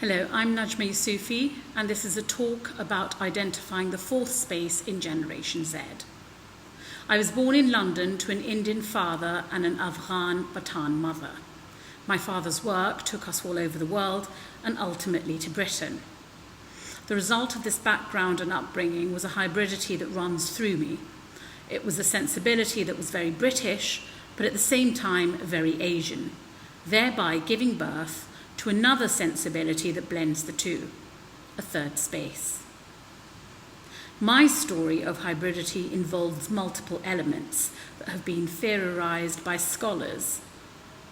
Hello, I'm Najma Yusufi, and this is a talk about identifying the fourth space in Generation Z. I was born in London to an Indian father and an Afghan Pathan mother. My father's work took us all over the world and ultimately to Britain. The result of this background and upbringing was a hybridity that runs through me. It was a sensibility that was very British, but at the same time very Asian, thereby giving birth to another sensibility that blends the two, a third space. My story of hybridity involves multiple elements that have been theorized by scholars,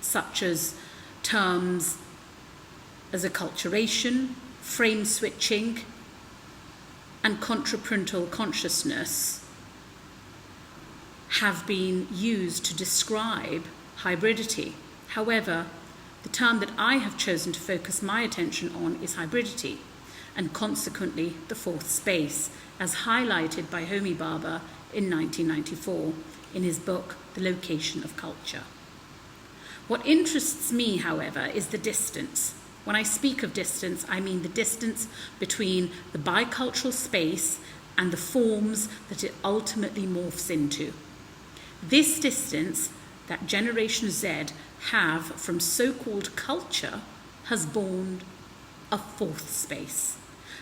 such as terms as acculturation, frame switching, and contrapuntal consciousness have been used to describe hybridity. However, the term that I have chosen to focus my attention on is hybridity, and consequently the fourth space, as highlighted by Homi Bhabha in 1994 in his book, The Location of Culture. What interests me, however, is the distance. When I speak of distance, I mean the distance between the bicultural space and the forms that it ultimately morphs into. This distance that Generation Z have from so-called culture has born a fourth space.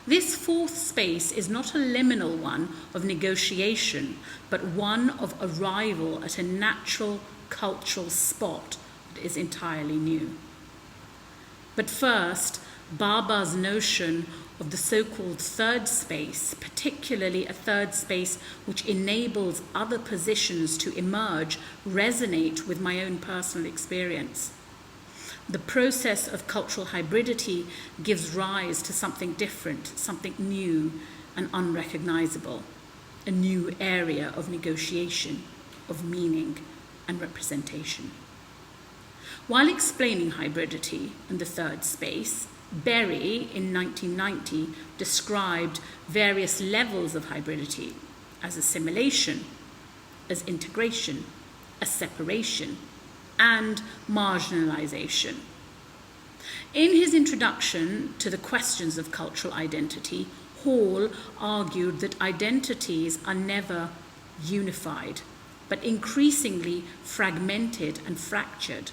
This fourth space is not a liminal one of negotiation, but one of arrival at a natural cultural spot that is entirely new. But first, Bhabha's notion of the so-called third space, particularly a third space which enables other positions to emerge, resonate with my own personal experience. The process of cultural hybridity gives rise to something different, something new and unrecognizable, a new area of negotiation, of meaning and representation. While explaining hybridity and the third space, Berry, in 1990, described various levels of hybridity as assimilation, as integration, as separation, and marginalization. In his introduction to the questions of cultural identity, Hall argued that identities are never unified, but increasingly fragmented and fractured.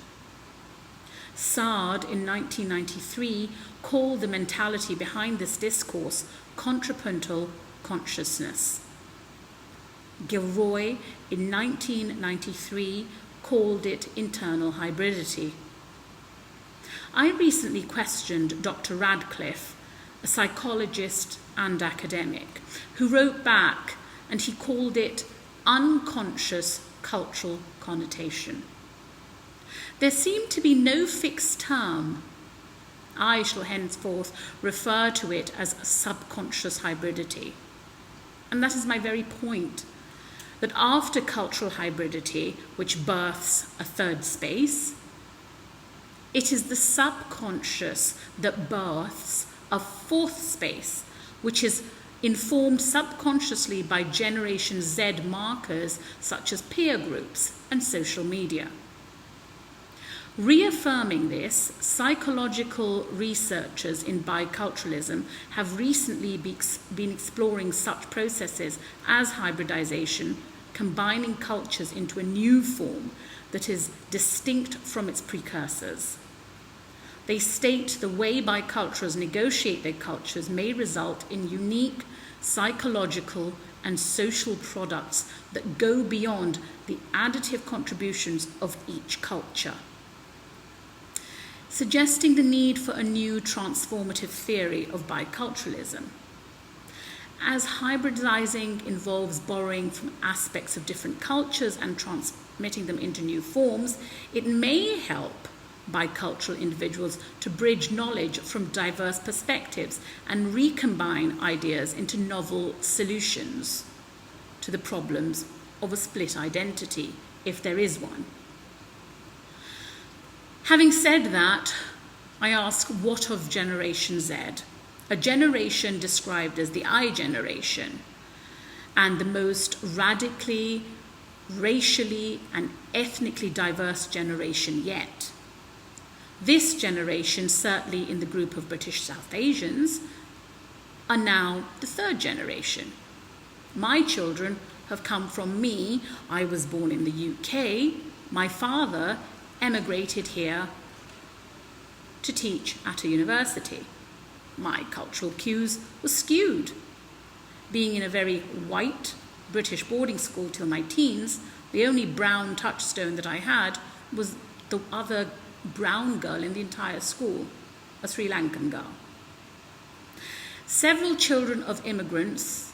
Sard, in 1993, called the mentality behind this discourse contrapuntal consciousness. Gilroy, in 1993, called it internal hybridity. I recently questioned Dr. Radcliffe, a psychologist and academic, who wrote back and he called it unconscious cultural connotation. There seemed to be no fixed term. I shall henceforth refer to it as a subconscious hybridity. And that is my very point, that after cultural hybridity, which births a third space, it is the subconscious that births a fourth space, which is informed subconsciously by Generation Z markers such as peer groups and social media. Reaffirming this, psychological researchers in biculturalism have recently been exploring such processes as hybridization, combining cultures into a new form that is distinct from its precursors. They state the way biculturals negotiate their cultures may result in unique psychological and social products that go beyond the additive contributions of each culture, suggesting the need for a new transformative theory of biculturalism. As hybridizing involves borrowing from aspects of different cultures and transmitting them into new forms, it may help bicultural individuals to bridge knowledge from diverse perspectives and recombine ideas into novel solutions to the problems of a split identity, if there is one. Having said that, I ask, what of Generation Z? A generation described as the I generation, and the most radically, racially, and ethnically diverse generation yet. This generation, certainly in the group of British South Asians, are now the third generation. My children have come from me. I was born in the UK. My father emigrated here to teach at a university. My cultural cues were skewed. Being in a very white British boarding school till my teens, the only brown touchstone that I had was the other brown girl in the entire school, a Sri Lankan girl. Several children of immigrants,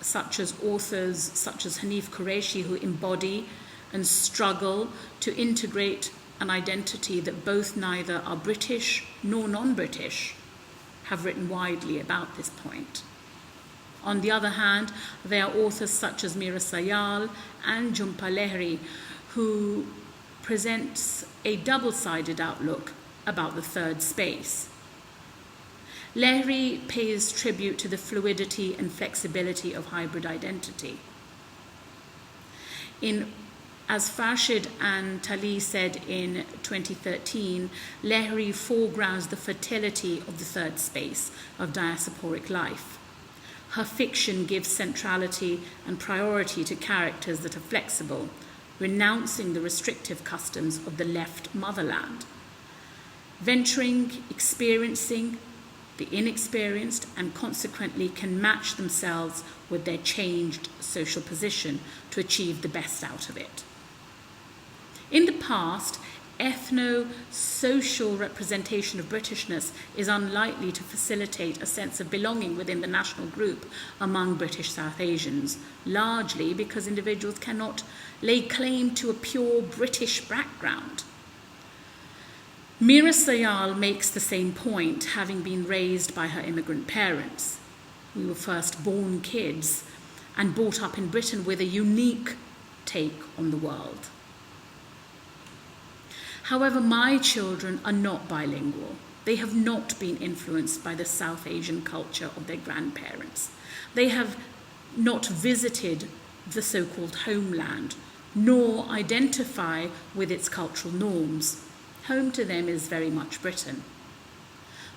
such as authors such as Hanif Qureshi, who embody and struggle to integrate an identity that both neither are British nor non-British, have written widely about this point. On the other hand, there are authors such as Meera Sayal and Jhumpa Lahiri, who presents a double-sided outlook about the third space. Lahiri pays tribute to the fluidity and flexibility of hybrid identity. As Farshid and Tali said in 2013, Lahiri foregrounds the fertility of the third space of diasporic life. Her fiction gives centrality and priority to characters that are flexible, renouncing the restrictive customs of the left motherland. Venturing, experiencing the inexperienced, and consequently can match themselves with their changed social position to achieve the best out of it. In the past, ethno-social representation of Britishness is unlikely to facilitate a sense of belonging within the national group among British South Asians, largely because individuals cannot lay claim to a pure British background. Meera Sayal makes the same point, having been raised by her immigrant parents. We were first born kids and brought up in Britain with a unique take on the world. However, my children are not bilingual. They have not been influenced by the South Asian culture of their grandparents. They have not visited the so-called homeland, nor identify with its cultural norms. Home to them is very much Britain.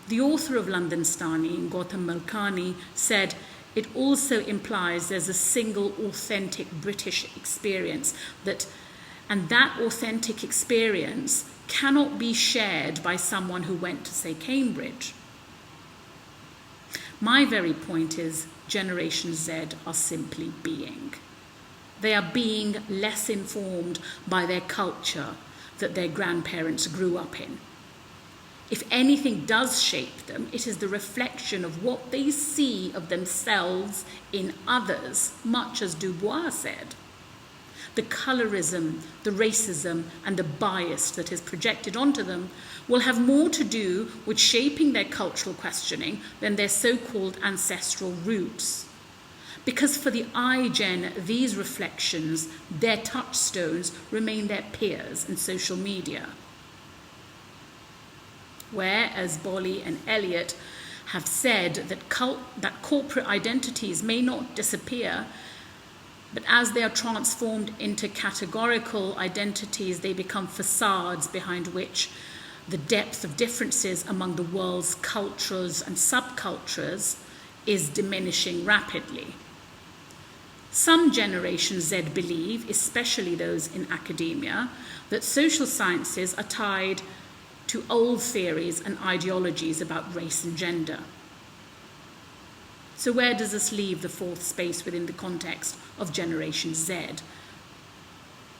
The author of Londonstani, Gautam Malkani, said, "It also implies there's a single authentic British experience and that authentic experience cannot be shared by someone who went to, say, Cambridge." My very point is Generation Z are simply being. They are being less informed by their culture that their grandparents grew up in. If anything does shape them, it is the reflection of what they see of themselves in others, much as Du Bois said. The colorism, the racism, and the bias that is projected onto them will have more to do with shaping their cultural questioning than their so-called ancestral roots. Because for the iGen, these reflections, their touchstones, remain their peers in social media. Where, as Bolly and Eliot have said, that corporate identities may not disappear, but as they are transformed into categorical identities, they become facades behind which the depth of differences among the world's cultures and subcultures is diminishing rapidly. Some Generation Z believe, especially those in academia, that social sciences are tied to old theories and ideologies about race and gender. So where does this leave the fourth space within the context of Generation Z,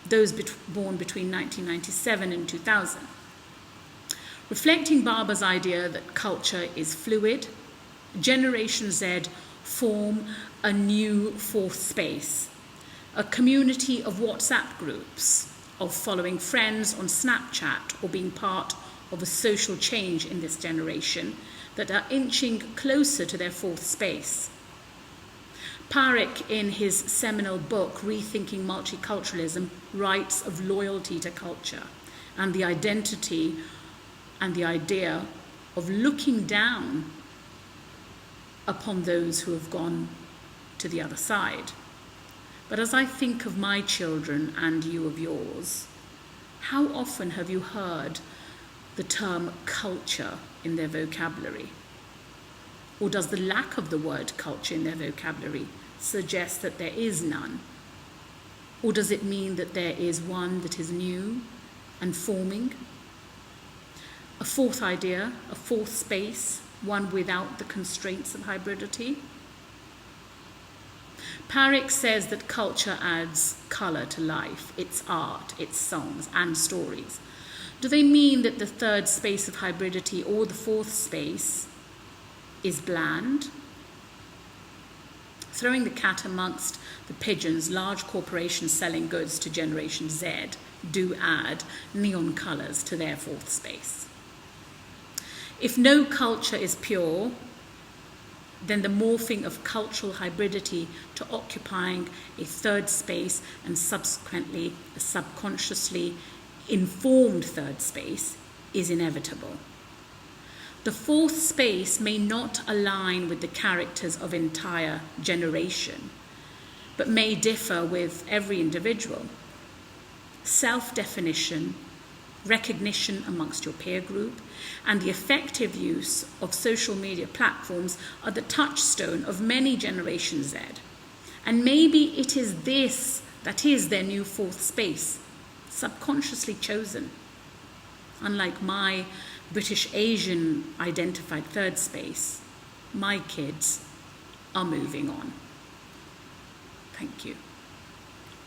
those born between 1997 and 2000? Reflecting Barber's idea that culture is fluid, Generation Z form a new fourth space, a community of WhatsApp groups, of following friends on Snapchat or being part of a social change in this generation that are inching closer to their fourth space. Parekh, in his seminal book, Rethinking Multiculturalism, writes of loyalty to culture and the identity and the idea of looking down upon those who have gone to the other side. But as I think of my children and you of yours, How often have you heard the term culture in their vocabulary? Or does the lack of the word culture in their vocabulary suggest that there is none? Or does it mean that there is one that is new and forming? A fourth idea, a fourth space, one without the constraints of hybridity. Parekh says that culture adds colour to life, its art, its songs and stories. Do they mean that the third space of hybridity or the fourth space is bland? Throwing the cat amongst the pigeons, large corporations selling goods to Generation Z do add neon colours to their fourth space. If no culture is pure, then the morphing of cultural hybridity to occupying a third space and subsequently a subconsciously informed third space is inevitable. The fourth space may not align with the characters of entire generation, but may differ with every individual. Self-definition, recognition amongst your peer group, and the effective use of social media platforms are the touchstone of many Generation Z. And maybe it is this that is their new fourth space, subconsciously chosen. Unlike my British Asian identified third space, my kids are moving on. Thank you.